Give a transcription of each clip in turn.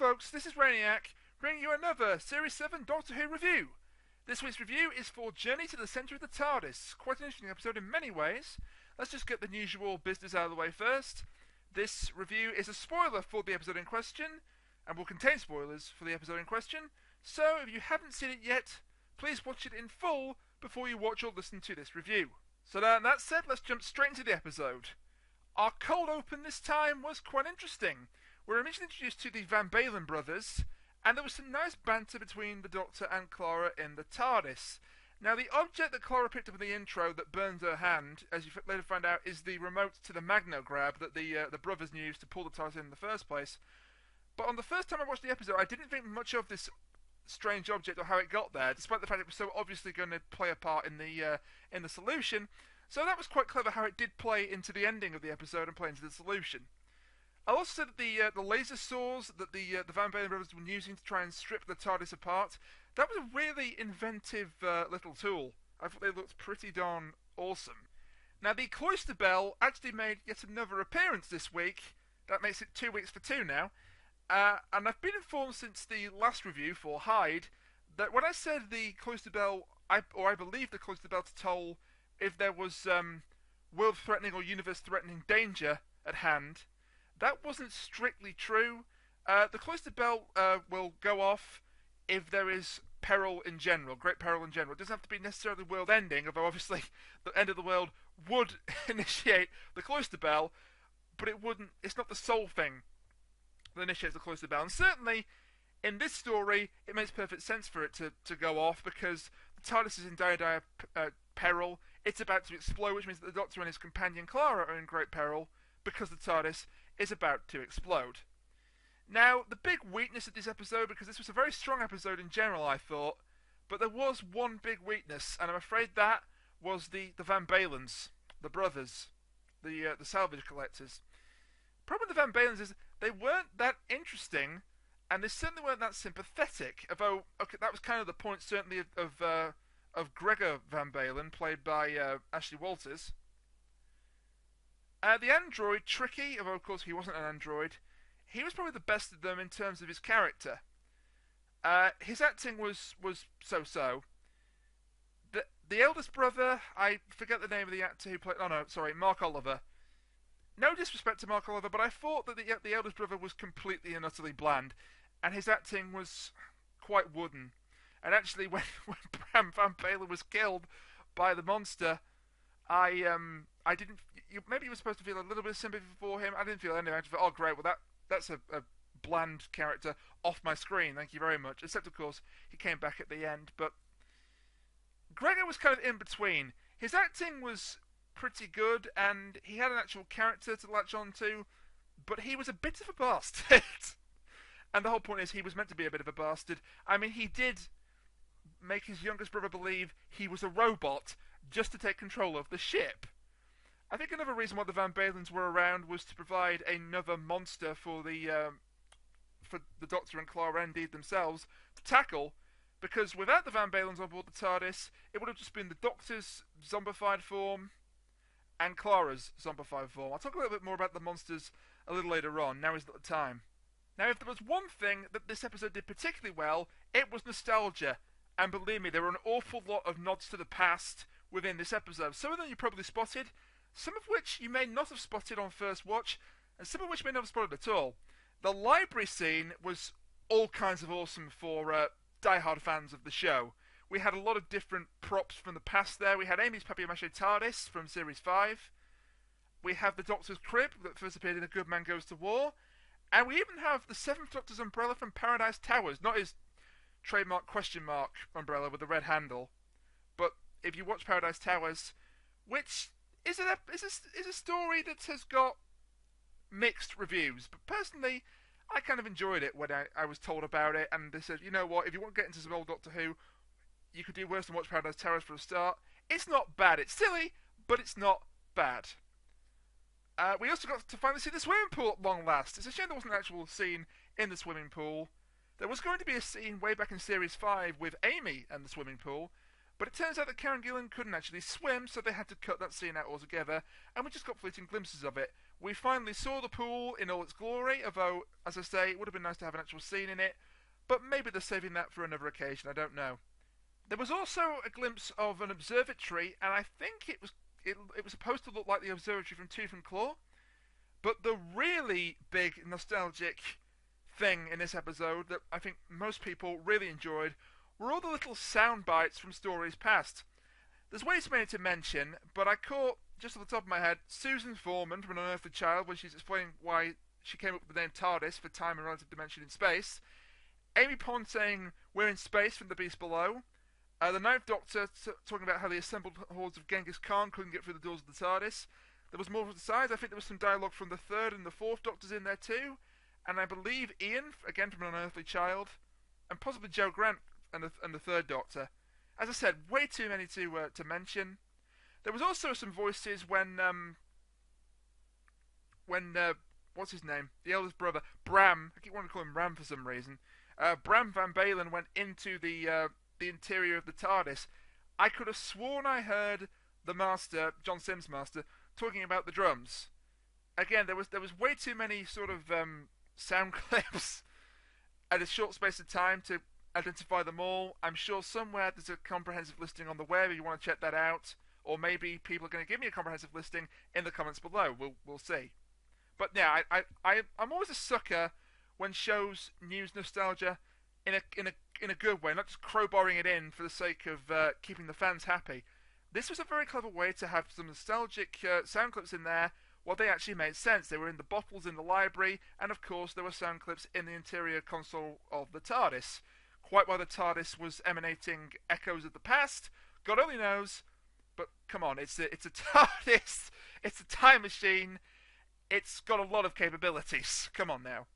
folks, this is Rainiac, bringing you another Series 7 Doctor Who review. This week's review is for Journey to the Centre of the TARDIS. Quite an interesting episode in many ways. Let's just get the usual business out of the way first. This review is a spoiler for the episode in question, and will contain spoilers for the episode in question, so if you haven't seen it yet, please watch it in full before you watch or listen to this review. So now that said, let's jump straight into the episode. Our cold open this time was quite interesting. We're initially introduced to the Van Balen brothers, and there was some nice banter between the Doctor and Clara in the TARDIS. Now, the object that Clara picked up in the intro that burns her hand, as you later find out, is the remote to the Magnograb that the brothers used to pull the TARDIS in the first place. But on the first time I watched the episode, I didn't think much of this strange object or how it got there, despite the fact it was so obviously going to play a part in the solution. So that was quite clever how it did play into the ending of the episode and play into the solution. I'll also say that the laser saws that the Van Balen brothers were using to try and strip the TARDIS apart, that was a really inventive little tool. I thought they looked pretty darn awesome. Now, the Cloister Bell actually made yet another appearance this week. That makes it 2 weeks for two now. And I've been informed since the last review for Hyde that when I said the Cloister Bell, I believe the Cloister Bell to toll if there was world-threatening or universe-threatening danger at hand, that wasn't strictly true. The Cloister Bell will go off if there is peril in general, great peril in general. It doesn't have to be necessarily world-ending, although obviously the end of the world would initiate the Cloister Bell, but it's not the sole thing that initiates the Cloister Bell. And certainly, in this story, it makes perfect sense for it to go off, because the TARDIS is in dire peril. It's about to explode, which means that the Doctor and his companion Clara are in great peril, because the TARDIS is about to explode. Now, the big weakness of this episode, because this was a very strong episode in general, I thought, but there was one big weakness, and I'm afraid that was the Van Balens, the brothers, the salvage collectors. The problem with the Van Balens is they weren't that interesting, and they certainly weren't that sympathetic. Although, okay, that was kind of the point, certainly, of Gregor Van Balen, played by Ashley Walters. The android, Tricky, although of course he wasn't an android, he was probably the best of them in terms of his character. His acting was so-so. The eldest brother, I forget the name of the actor who played... Oh no, sorry, Mark Oliver. No disrespect to Mark Oliver, but I thought that the eldest brother was completely and utterly bland, and his acting was quite wooden. And actually, when Bram Van Balen was killed by the monster, I didn't... Maybe you were supposed to feel a little bit of sympathy for him. I didn't feel anything. I just thought, oh great, well that's a bland character off my screen, thank you very much. Except, of course, he came back at the end. But Gregor was kind of in between. His acting was pretty good, and he had an actual character to latch on to, but he was a bit of a bastard. And the whole point is he was meant to be a bit of a bastard. I mean, he did make his youngest brother believe he was a robot just to take control of the ship. I think another reason why the Van Balens were around was to provide another monster for the Doctor and Clara, and indeed themselves, to tackle, because without the Van Balens on board the TARDIS, it would have just been the Doctor's zombified form and Clara's zombified form. I'll talk a little bit more about the monsters a little later on. Now is not the time. Now, if there was one thing that this episode did particularly well, it was nostalgia. And believe me, there were an awful lot of nods to the past within this episode. Some of them you probably spotted, some of which you may not have spotted on first watch, and some of which you may not have spotted at all. The library scene was all kinds of awesome for die-hard fans of the show. We had a lot of different props from the past there. We had Amy's papier-mâché TARDIS from Series 5. We have the Doctor's crib that first appeared in A Good Man Goes to War. And we even have the Seventh Doctor's umbrella from Paradise Towers. Not his trademark question mark umbrella with the red handle. But if you watch Paradise Towers, which is a story that has got mixed reviews. But personally, I kind of enjoyed it when I was told about it. And they said, you know what, if you want to get into some old Doctor Who, you could do worse than watch Paradise Towers for a start. It's not bad. It's silly, but it's not bad. We also got to finally see the swimming pool at long last. It's a shame there wasn't an actual scene in the swimming pool. There was going to be a scene way back in Series 5 with Amy and the swimming pool, but it turns out that Karen Gillan couldn't actually swim, so they had to cut that scene out altogether, and we just got fleeting glimpses of it, We finally saw the pool in all its glory, although, as I say, it would have been nice to have an actual scene in it, but maybe they're saving that for another occasion, I don't know. There was also a glimpse of an observatory, and I think it was supposed to look like the observatory from Tooth and Claw, but the really big nostalgic thing in this episode that I think most people really enjoyed were all the little sound bites from stories past. There's way too many to mention, but I caught, just off the top of my head, Susan Foreman from An Unearthly Child when she's explaining why she came up with the name TARDIS for time and relative dimension in space. Amy Pond saying, "We're in space from the beast below." The Ninth Doctor talking about how the assembled hordes of Genghis Khan couldn't get through the doors of the TARDIS. There was more to the sides. I think there was some dialogue from the Third and the Fourth Doctors in there too. And I believe Ian, again from An Unearthly Child, and possibly Joe Grant and the Third Doctor. As I said, way too many to mention. There was also some voices when what's his name? The eldest brother, Bram. I keep wanting to call him Bram for some reason. Bram Van Balen went into the interior of the TARDIS. I could have sworn I heard the Master, John Sims' Master, talking about the drums. Again, there was way too many sort of sound clips at a short space of time to identify them all. I'm sure somewhere there's a comprehensive listing on the web if you want to check that out, or maybe people are going to give me a comprehensive listing in the comments below. We'll see. But yeah, I'm always a sucker when shows use nostalgia in a good way, not just crowbarring it in for the sake of keeping the fans happy. This was a very clever way to have some nostalgic sound clips in there. Well, they actually made sense. They were in the bottles in the library, and of course there were sound clips in the interior console of the TARDIS. Quite while the TARDIS was emanating echoes of the past, God only knows. But come on, it's a TARDIS. It's a time machine. It's got a lot of capabilities. Come on now.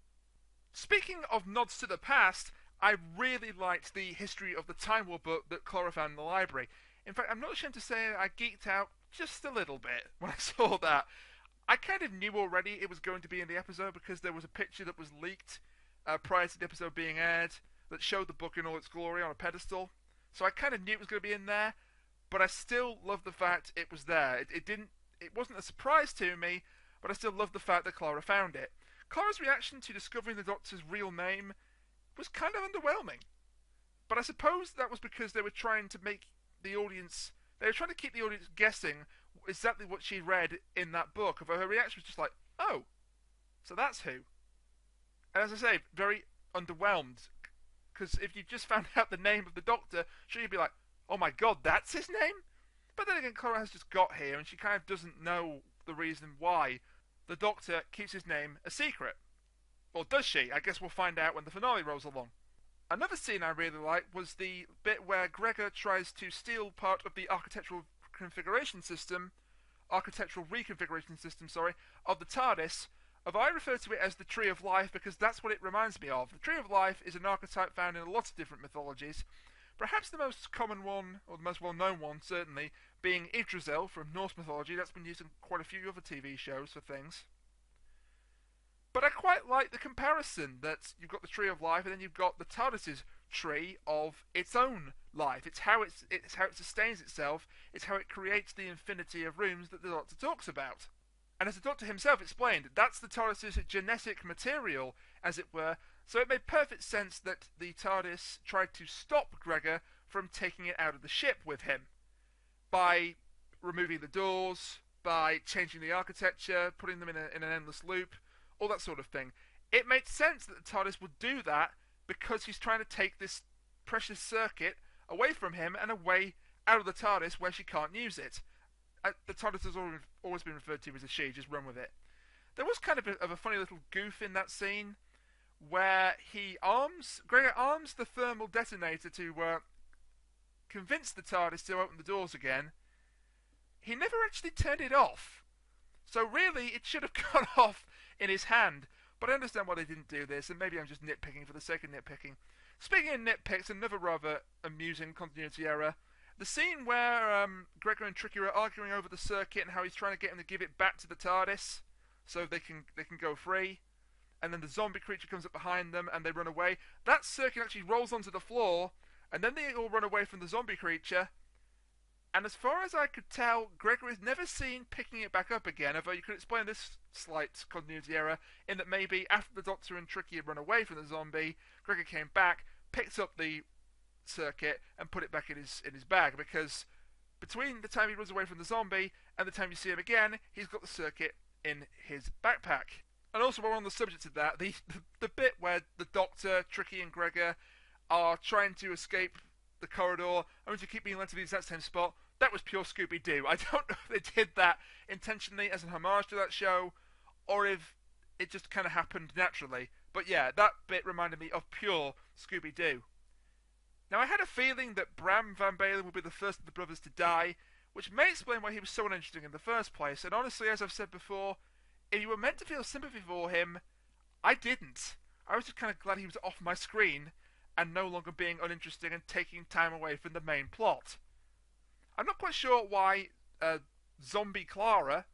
Speaking of nods to the past, I really liked the History of the Time War book that Clara found in the library. In fact, I'm not ashamed to say I geeked out just a little bit when I saw that. I kind of knew already it was going to be in the episode because there was a picture that was leaked prior to the episode being aired that showed the book in all its glory on a pedestal. So I kind of knew it was going to be in there, but I still love the fact it was there. It wasn't a surprise to me, but I still love the fact that Clara found it. Clara's reaction to discovering the Doctor's real name was kind of underwhelming. But I suppose that was because they were trying to make the audience... They were trying to keep the audience guessing exactly what she read in that book. Although her reaction was just like, oh, so that's who. And as I say, very underwhelmed. Because if you just found out the name of the Doctor, sure you'd be like, oh my god, that's his name? But then again, Clara has just got here and she kind of doesn't know the reason why the Doctor keeps his name a secret. Or does she? I guess we'll find out when the finale rolls along. Another scene I really liked was the bit where Gregor tries to steal part of the architectural reconfiguration system of the TARDIS. I refer to it as the Tree of Life because that's what it reminds me of. The Tree of Life is an archetype found in a lot of different mythologies. Perhaps the most common one, or the most well-known one certainly, being Yggdrasil from Norse mythology. That's been used in quite a few other TV shows for things. But I quite like the comparison that you've got the Tree of Life and then you've got the TARDIS's tree of its own life. It's how it sustains itself. It's how it creates the infinity of rooms that the Doctor talks about. And as the Doctor himself explained, that's the TARDIS's genetic material, as it were, so it made perfect sense that the TARDIS tried to stop Gregor from taking it out of the ship with him. By removing the doors, by changing the architecture, putting them in an endless loop, all that sort of thing. It made sense that the TARDIS would do that because he's trying to take this precious circuit away from him and away out of the TARDIS where she can't use it. The TARDIS has always been referred to as a she, just run with it. There was kind of a funny little goof in that scene where Gregor arms the thermal detonator to convince the TARDIS to open the doors again. He never actually turned it off. So really, it should have gone off in his hand. But I understand why they didn't do this, and maybe I'm just nitpicking for the sake of nitpicking. Speaking of nitpicks, another rather amusing continuity error. The scene where Gregor and Tricky are arguing over the circuit and how he's trying to get him to give it back to the TARDIS so they can go free. And then the zombie creature comes up behind them and they run away. That circuit actually rolls onto the floor, and then they all run away from the zombie creature. And as far as I could tell, Gregor is never seen picking it back up again, although you could explain this slight continuity error in that maybe after the Doctor and Tricky had run away from the zombie, Gregor came back, picked up the circuit, and put it back in his bag, because between the time he runs away from the zombie and the time you see him again, he's got the circuit in his backpack. And also, while we're on the subject of that, the bit where the Doctor, Tricky, and Gregor are trying to escape the corridor, only to keep being led to the exact same spot, that was pure Scooby-Doo. I don't know if they did that intentionally as an homage to that show, or if it just kind of happened naturally. But yeah, that bit reminded me of pure Scooby-Doo. Now, I had a feeling that Bram Van Balen would be the first of the brothers to die, which may explain why he was so uninteresting in the first place. And honestly, as I've said before, if you were meant to feel sympathy for him, I didn't. I was just kind of glad he was off my screen and no longer being uninteresting and taking time away from the main plot. I'm not quite sure why Zombie Clara,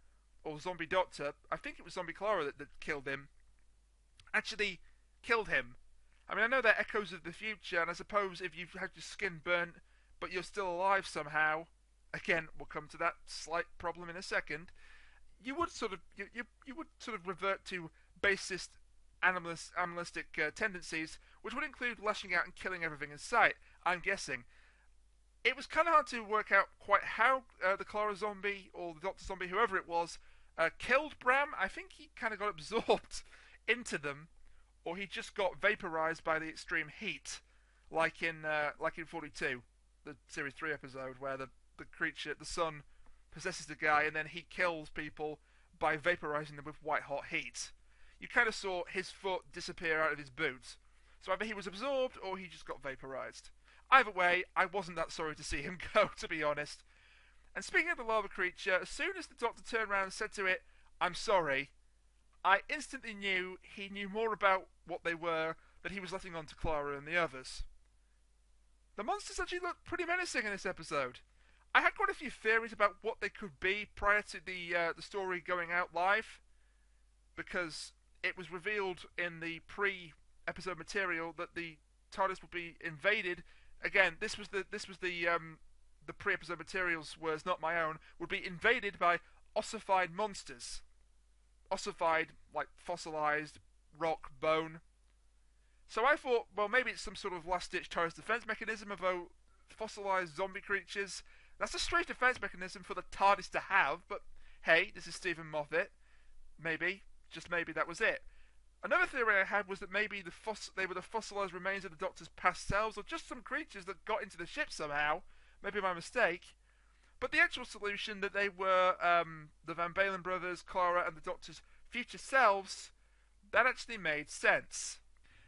or Zombie Doctor, I think it was Zombie Clara that killed him, actually killed him. I mean, I know they're echoes of the future, and I suppose if you've had your skin burnt, but you're still alive somehow, again, we'll come to that slight problem in a second, you would sort of you would sort of revert to basest animalistic tendencies, which would include lashing out and killing everything in sight, I'm guessing. It was kind of hard to work out quite how the Clara zombie, or the Doctor zombie, whoever it was, killed Bram. I think he kind of got absorbed into them, or he just got vaporized by the extreme heat, like in 42, the Series 3 episode, where the creature, the sun, possesses the guy, and then he kills people by vaporizing them with white-hot heat. You kind of saw his foot disappear out of his boot. So either he was absorbed, or he just got vaporized. Either way, I wasn't that sorry to see him go, to be honest. And speaking of the lava creature, as soon as the Doctor turned around and said to it, "I'm sorry," I instantly knew he knew more about what they were than he was letting on to Clara and the others. The monsters actually looked pretty menacing in this episode. I had quite a few theories about what they could be prior to the story going out live, because it was revealed in the pre-episode material that the TARDIS would be invaded. Again, this was the pre-episode materials, words not my own, would be invaded by ossified monsters. Ossified, like fossilized rock, bone. So I thought, well, maybe it's some sort of last-ditch TARDIS defense mechanism, although fossilized zombie creatures, that's a strange defense mechanism for the TARDIS to have, but hey, this is Stephen Moffat. Maybe, just maybe that was it. Another theory I had was that maybe they were the fossilized remains of the Doctor's past selves, or just some creatures that got into the ship somehow. Maybe my mistake. But the actual solution that they were the Van Balen brothers, Clara, and the Doctor's future selves, that actually made sense.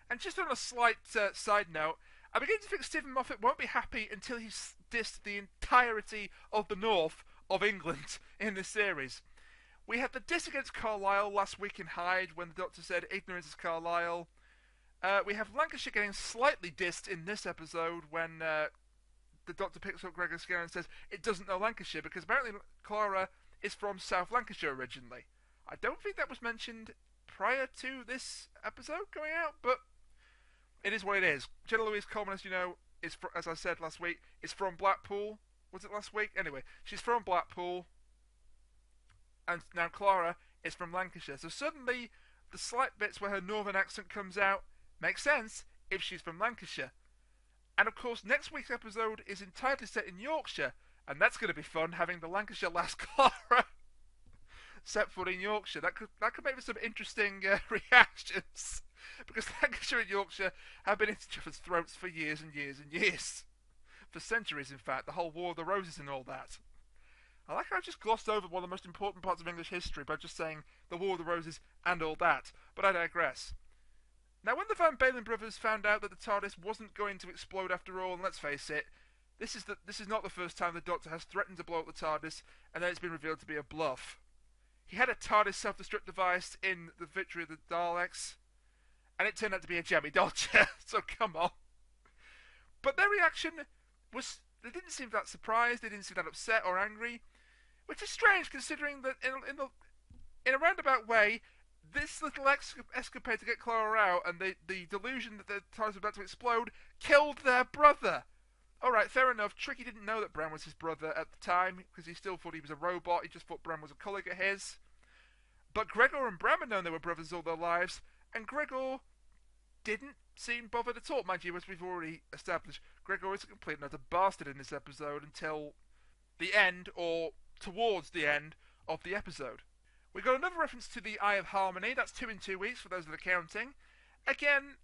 And just on a slight side note, I begin to think Stephen Moffat won't be happy until he's dissed the entirety of the north of England in this series. We had the diss against Carlisle last week in Hyde when the Doctor said ignorance is Carlisle. We have Lancashire getting slightly dissed in this episode when the Doctor picks up Gregor Skinner and says it doesn't know Lancashire, because apparently Clara is from South Lancashire originally. I don't think that was mentioned prior to this episode going out, but it is what it is. Jenna Louise Coleman, as you know, as I said last week, is from Blackpool. Was it last week? Anyway, she's from Blackpool. And now Clara is from Lancashire. So suddenly, the slight bits where her northern accent comes out make sense if she's from Lancashire. And of course, next week's episode is entirely set in Yorkshire. And that's going to be fun, having the Lancashire lass Clara set foot in Yorkshire. That could make for some interesting reactions. Because Lancashire and Yorkshire have been at each other's throats for years and years and years. For centuries, in fact. The whole War of the Roses and all that. I like how I just glossed over one of the most important parts of English history by just saying the War of the Roses and all that. But I digress. Now, when the Van Balen brothers found out that the TARDIS wasn't going to explode after all, and let's face it, this is not the first time the Doctor has threatened to blow up the TARDIS, and then it's been revealed to be a bluff. He had a TARDIS self-destruct device in the Victory of the Daleks, and it turned out to be a Jemmy Dodger, so come on. But their reaction was, they didn't seem that surprised, they didn't seem that upset or angry, which is strange considering that in a roundabout way, this little escapade to get Clara out and the delusion that the TARDIS was about to explode killed their brother. Alright, fair enough. Tricky didn't know that Bran was his brother at the time, because he still thought he was a robot. He just thought Bran was a colleague of his. But Gregor and Bran had known they were brothers all their lives, and Gregor didn't seem bothered at all. Mind you, as we've already established, Gregor is a complete and utter bastard in this episode until the end, or towards the end, of the episode. We got another reference to the Eye of Harmony. That's 2 in 2 weeks for those that are counting. Again,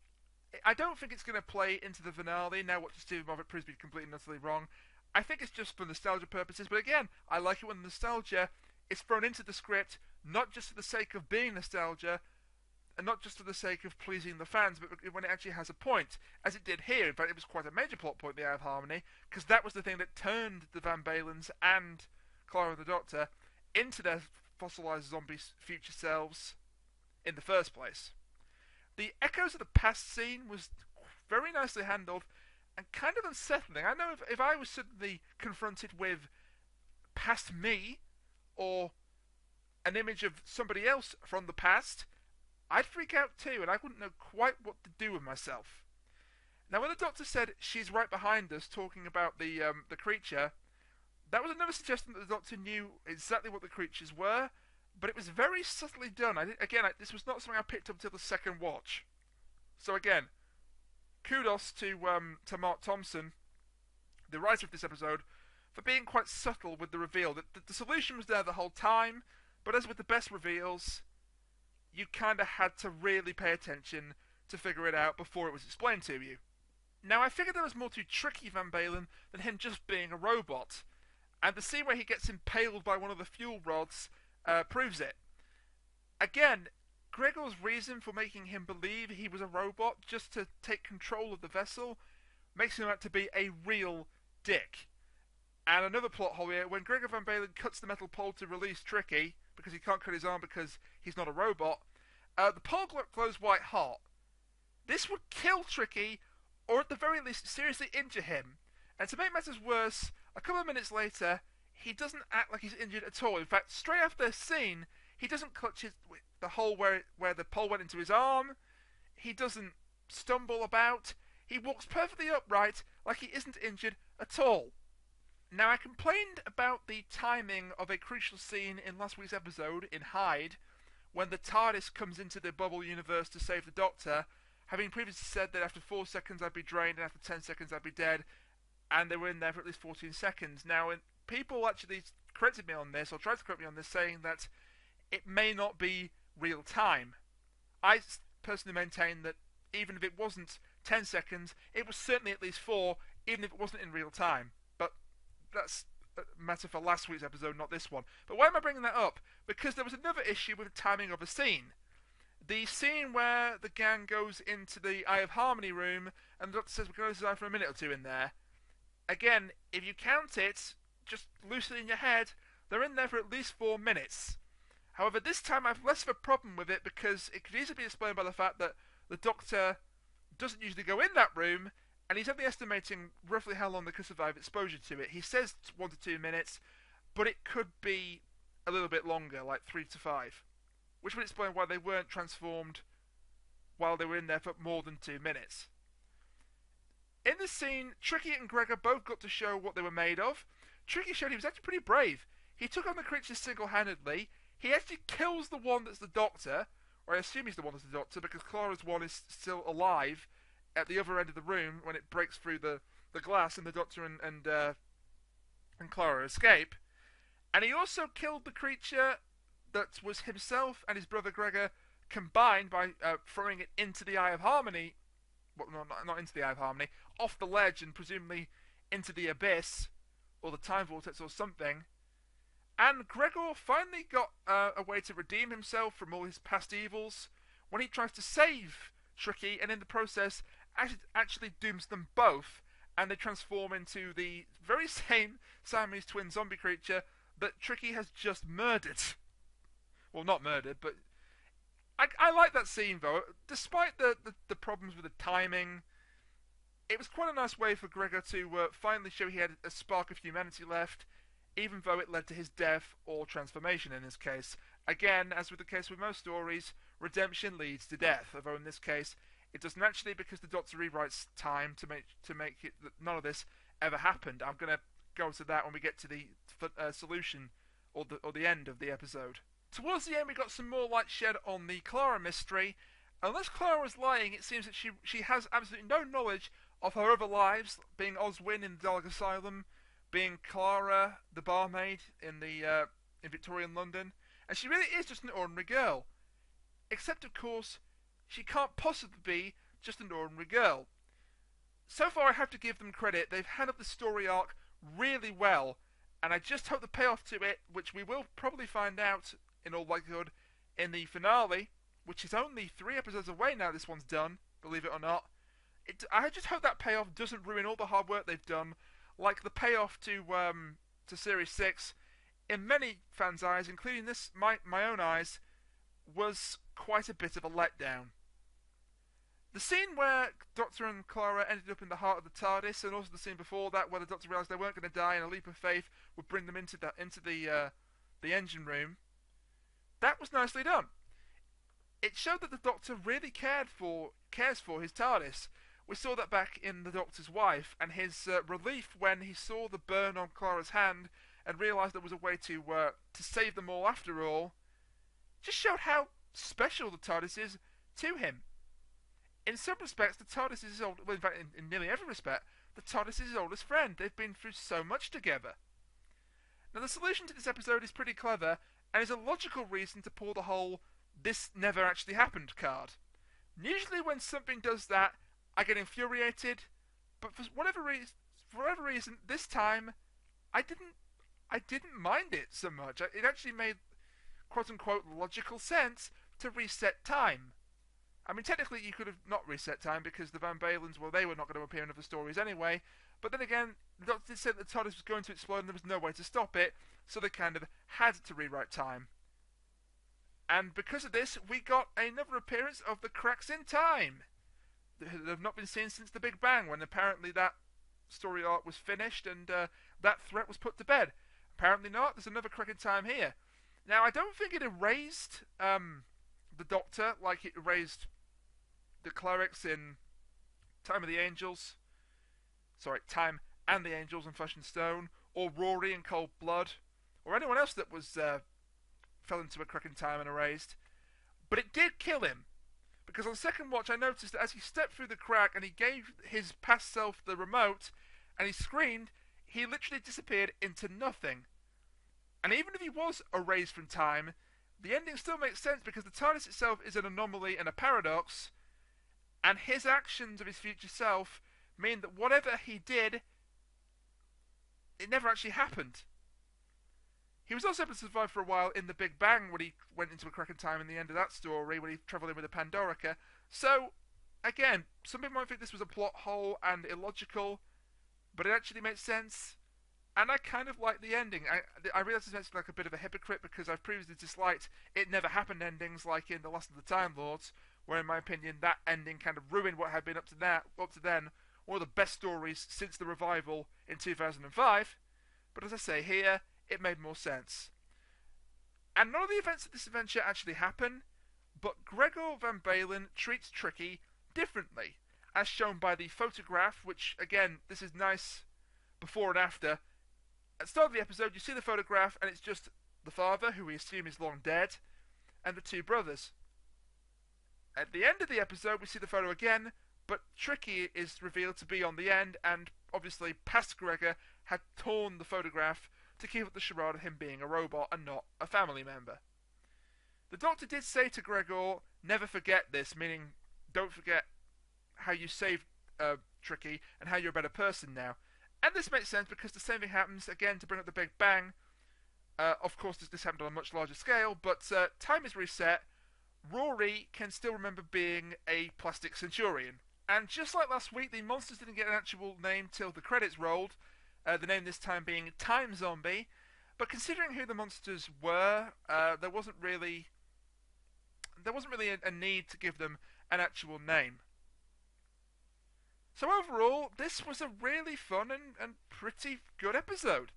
I don't think it's going to play into the finale. Now watching Stephen Moffat proves to be completely and utterly wrong. I think it's just for nostalgia purposes. But again, I like it when nostalgia is thrown into the script, not just for the sake of being nostalgia, and not just for the sake of pleasing the fans, but when it actually has a point, as it did here. In fact, it was quite a major plot point, the Eye of Harmony, because that was the thing that turned the Van Balens and Clara the Doctor into their fossilized zombie future selves in the first place. The Echoes of the Past scene was very nicely handled and kind of unsettling. I know if I was suddenly confronted with past me, or an image of somebody else from the past, I'd freak out too, and I wouldn't know quite what to do with myself. Now, when the Doctor said she's right behind us, talking about the creature, that was another suggestion that the Doctor knew exactly what the creatures were, but it was very subtly done. This was not something I picked up until the second watch. So again, kudos to Mark Thompson, the writer of this episode, for being quite subtle with the reveal. The solution was there the whole time, but as with the best reveals, you kind of had to really pay attention to figure it out before it was explained to you. Now, I figured there was more to Tricky Van Balen than him just being a robot, and the scene where he gets impaled by one of the fuel rods proves it. Again, Gregor's reason for making him believe he was a robot just to take control of the vessel makes him out to be a real dick. And another plot hole here, when Gregor Van Balen cuts the metal pole to release Tricky, because he can't cut his arm because he's not a robot, the pole glows white hot. This would kill Tricky, or at the very least seriously injure him. And to make matters worse, a couple of minutes later, he doesn't act like he's injured at all. In fact, straight after this scene, he doesn't clutch the hole where the pole went into his arm. He doesn't stumble about. He walks perfectly upright, like he isn't injured at all. Now, I complained about the timing of a crucial scene in last week's episode, in Hyde, when the TARDIS comes into the bubble universe to save the Doctor, having previously said that after 4 seconds I'd be drained and after 10 seconds I'd be dead, and they were in there for at least 14 seconds. Now, people actually corrected me on this, or tried to correct me on this, saying that it may not be real time. I personally maintain that even if it wasn't 10 seconds, it was certainly at least 4, even if it wasn't in real time. But that's a matter for last week's episode, not this one. But why am I bringing that up? Because there was another issue with the timing of a scene. The scene where the gang goes into the Eye of Harmony room and the Doctor says we're going to die for a minute or two in there. Again, if you count it, just loosely in your head, they're in there for at least 4 minutes. However, this time I have less of a problem with it because it could easily be explained by the fact that the Doctor doesn't usually go in that room, and he's only estimating roughly how long they could survive exposure to it. He says 1 to 2 minutes, but it could be a little bit longer, like 3 to 5. Which would explain why they weren't transformed while they were in there for more than 2 minutes. In this scene, Tricky and Gregor both got to show what they were made of. Tricky showed he was actually pretty brave. He took on the creatures single-handedly. He actually kills the one that's the Doctor, or I assume he's the one that's the Doctor, because Clara's one is still alive at the other end of the room when it breaks through the glass and the Doctor and Clara escape. And he also killed the creature that was himself and his brother Gregor combined by throwing it into the Eye of Harmony. Well, no, not into the Eye of Harmony, off the ledge and presumably into the abyss, or the time vortex or something. And Gregor finally got a way to redeem himself from all his past evils when he tries to save Tricky, and in the process actually dooms them both, and they transform into the very same Siamese twin zombie creature that Tricky has just murdered. Well, not murdered, but I like that scene, though. Despite the problems with the timing, it was quite a nice way for Gregor to finally show he had a spark of humanity left, even though it led to his death or transformation in this case. Again, as with the case with most stories, redemption leads to death, although in this case, it does naturally because the Doctor rewrites time to make it that none of this ever happened. I'm going to go to that when we get to the solution or the end of the episode. Towards the end, we got some more light shed on the Clara mystery. Unless Clara was lying, it seems that she has absolutely no knowledge of her other lives, being Oswin in the Dalek Asylum, being Clara, the barmaid in Victorian London, and she really is just an ordinary girl. Except, of course, she can't possibly be just an ordinary girl. So far, I have to give them credit. They've handled the story arc really well, and I just hope the payoff to it, which we will probably find out in all likelihood in the finale, which is only 3 episodes away now this one's done, believe it or not. I just hope that payoff doesn't ruin all the hard work they've done, like the payoff to Series 6, in many fans' eyes, including my own eyes, was quite a bit of a letdown. The scene where Doctor and Clara ended up in the heart of the TARDIS, and also the scene before that where the Doctor realised they weren't going to die and a leap of faith would bring them into the engine room, that was nicely done. It showed that the Doctor really cares for his TARDIS. We saw that back in The Doctor's Wife, and his relief when he saw the burn on Clara's hand and realised there was a way to save them all after all, just showed how special the TARDIS is to him. In some respects, the TARDIS is his old... Well, in fact, in nearly every respect, the TARDIS is his oldest friend. They've been through so much together. Now, the solution to this episode is pretty clever, and is a logical reason to pull the whole "this never actually happened" card. Usually when something does that, I get infuriated, but for whatever reason, this time, I didn't mind it so much. It actually made quote-unquote logical sense to reset time. I mean, technically you could have not reset time because the Van Balens, well, they were not going to appear in other stories anyway, but then again, the Doctor did say that the TARDIS was going to explode and there was no way to stop it, so they kind of had to rewrite time. And because of this, we got another appearance of the cracks in time that have not been seen since the Big Bang, when apparently that story arc was finished and that threat was put to bed. Apparently not. There's another crack in time here. Now, I don't think it erased the Doctor like it erased the clerics in Time and the Angels in Flesh and Stone, or Rory in Cold Blood, or anyone else that was fell into a crack in time and erased. But it did kill him, because on second watch I noticed that as he stepped through the crack and he gave his past self the remote and he screamed, he literally disappeared into nothing. And even if he was erased from time, the ending still makes sense because the TARDIS itself is an anomaly and a paradox, and his actions of his future self mean that whatever he did, it never actually happened. He was also able to survive for a while in the Big Bang when he went into a crack in time in the end of that story, when he travelled in with the Pandorica. So, again, some people might think this was a plot hole and illogical, but it actually makes sense. And I kind of like the ending. I realise this makes me like a bit of a hypocrite because I've previously disliked it never happened endings like in The Last of the Time Lords, where in my opinion that ending kind of ruined what had been up to then one of the best stories since the revival in 2005. But as I say here, it made more sense. And none of the events of this adventure actually happen, but Gregor Van Balen treats Tricky differently, as shown by the photograph, which again, this is nice before and after. At the start of the episode, you see the photograph, and it's just the father, who we assume is long dead, and the 2 brothers. At the end of the episode, we see the photo again, but Tricky is revealed to be on the end, and obviously, past Gregor had torn the photograph to keep up the charade of him being a robot and not a family member. The Doctor did say to Gregor, never forget this, meaning don't forget how you saved Tricky and how you're a better person now. And this makes sense because the same thing happens again to bring up the Big Bang. Of course, this happened on a much larger scale, but time is reset. Rory can still remember being a plastic centurion. And just like last week, the monsters didn't get an actual name till the credits rolled, the name this time being Time Zombie. But considering who the monsters were, there wasn't really a need to give them an actual name. So overall, this was a really fun and pretty good episode.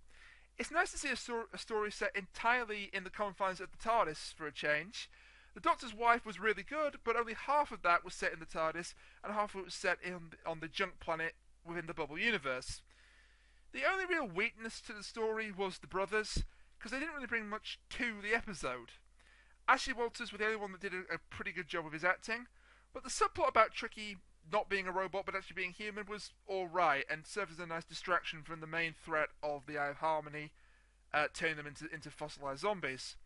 It's nice to see a story set entirely in the confines of the TARDIS for a change. The Doctor's Wife was really good, but only half of that was set in the TARDIS, and half of it was set on the junk planet within the Bubble universe. The only real weakness to the story was the brothers, because they didn't really bring much to the episode. Ashley Walters was the only one that did a pretty good job of his acting, but the subplot about Tricky not being a robot but actually being human was alright and served as a nice distraction from the main threat of the Eye of Harmony, turning them into fossilized zombies.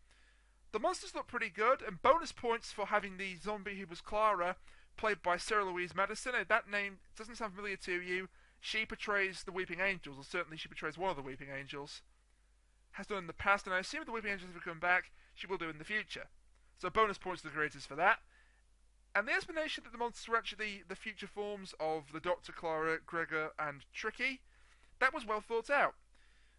The monsters look pretty good, and bonus points for having the zombie who was Clara, played by Sarah Louise Madison. That name doesn't sound familiar to you. She portrays the Weeping Angels, or certainly she portrays one of the Weeping Angels. Has done in the past, and I assume if the Weeping Angels ever come back, she will do in the future. So bonus points to the creators for that. And the explanation that the monsters were actually the future forms of the Doctor, Clara, Gregor, and Tricky, that was well thought out.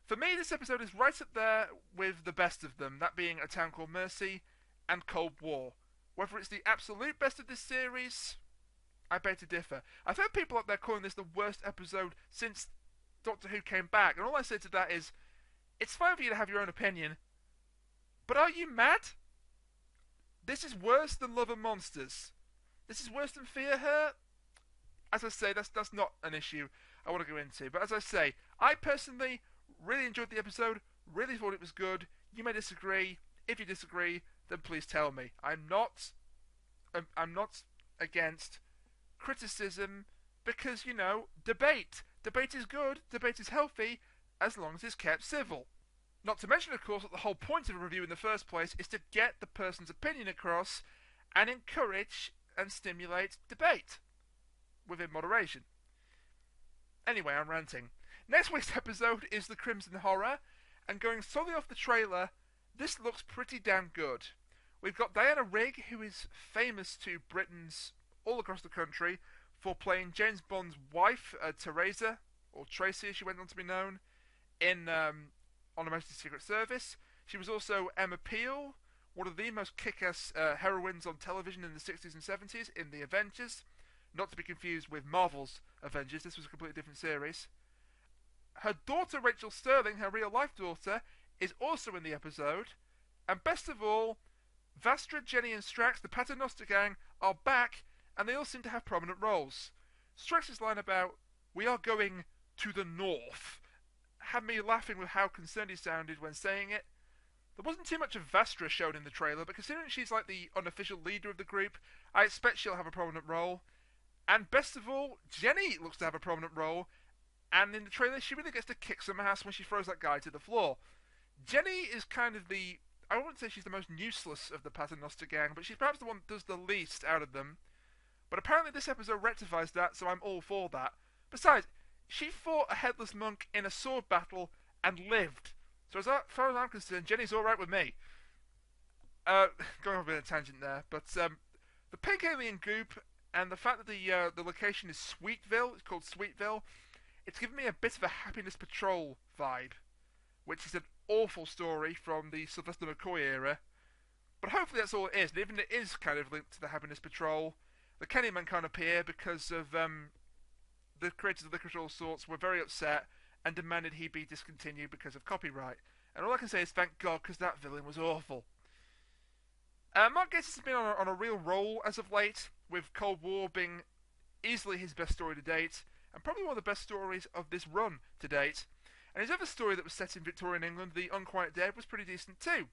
For me, this episode is right up there with the best of them, that being A Town Called Mercy and Cold War. Whether it's the absolute best of this series, I beg to differ. I've heard people out there calling this the worst episode since Doctor Who came back, and all I say to that is, it's fine for you to have your own opinion, but are you mad? This is worse than Love and Monsters. This is worse than Fear Her. As I say, that's not an issue I want to go into. But as I say, I personally really enjoyed the episode, really thought it was good. You may disagree. If you disagree, then please tell me. I'm not against criticism because, debate. Debate is good, debate is healthy, as long as it's kept civil. Not to mention, of course, that the whole point of a review in the first place is to get the person's opinion across and encourage and stimulate debate within moderation. Anyway, I'm ranting. Next week's episode is The Crimson Horror, and going solely off the trailer, this looks pretty damn good. We've got Diana Rigg, who is famous to Britons all across the country for playing James Bond's wife, Teresa, or Tracy as she went on to be known, in On Her Majesty's Secret Service. She was also Emma Peel, one of the most kick-ass heroines on television in the 60s and 70s in The Avengers. Not to be confused with Marvel's Avengers, this was a completely different series. Her daughter Rachel Sterling, her real-life daughter, is also in the episode. And best of all, Vastra, Jenny and Strax, the Paternoster gang, are back, and they all seem to have prominent roles. Strax's line about, "We are going to the north," had me laughing with how concerned he sounded when saying it. There wasn't too much of Vastra shown in the trailer, but considering she's like the unofficial leader of the group, I expect she'll have a prominent role. And best of all, Jenny looks to have a prominent role, and in the trailer she really gets to kick some ass when she throws that guy to the floor. Jenny is kind of I wouldn't say she's the most useless of the Paternoster gang, but she's perhaps the one that does the least out of them. But apparently this episode rectifies that, so I'm all for that. Besides, she fought a headless monk in a sword battle and lived. So as far as I'm concerned, Jenny's alright with me. Going off a bit of a tangent there, but the pink alien goop and the fact that the location is Sweetville, it's called Sweetville, it's given me a bit of a Happiness Patrol vibe, which is an awful story from the Sylvester McCoy era. But hopefully that's all it is, and even if it is kind of linked to the Happiness Patrol, the Kennymen can't appear because of the creators of Licorice All Sorts were very upset and demanded he be discontinued because of copyright. And all I can say is thank God, because that villain was awful. Mark Gatiss has been on a real roll as of late, with Cold War being easily his best story to date, and probably one of the best stories of this run to date. And his other story that was set in Victorian England, The Unquiet Dead, was pretty decent too.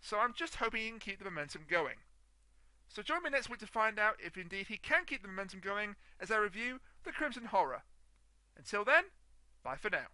So I'm just hoping he can keep the momentum going. So join me next week to find out if indeed he can keep the momentum going as I review The Crimson Horror. Until then, bye for now.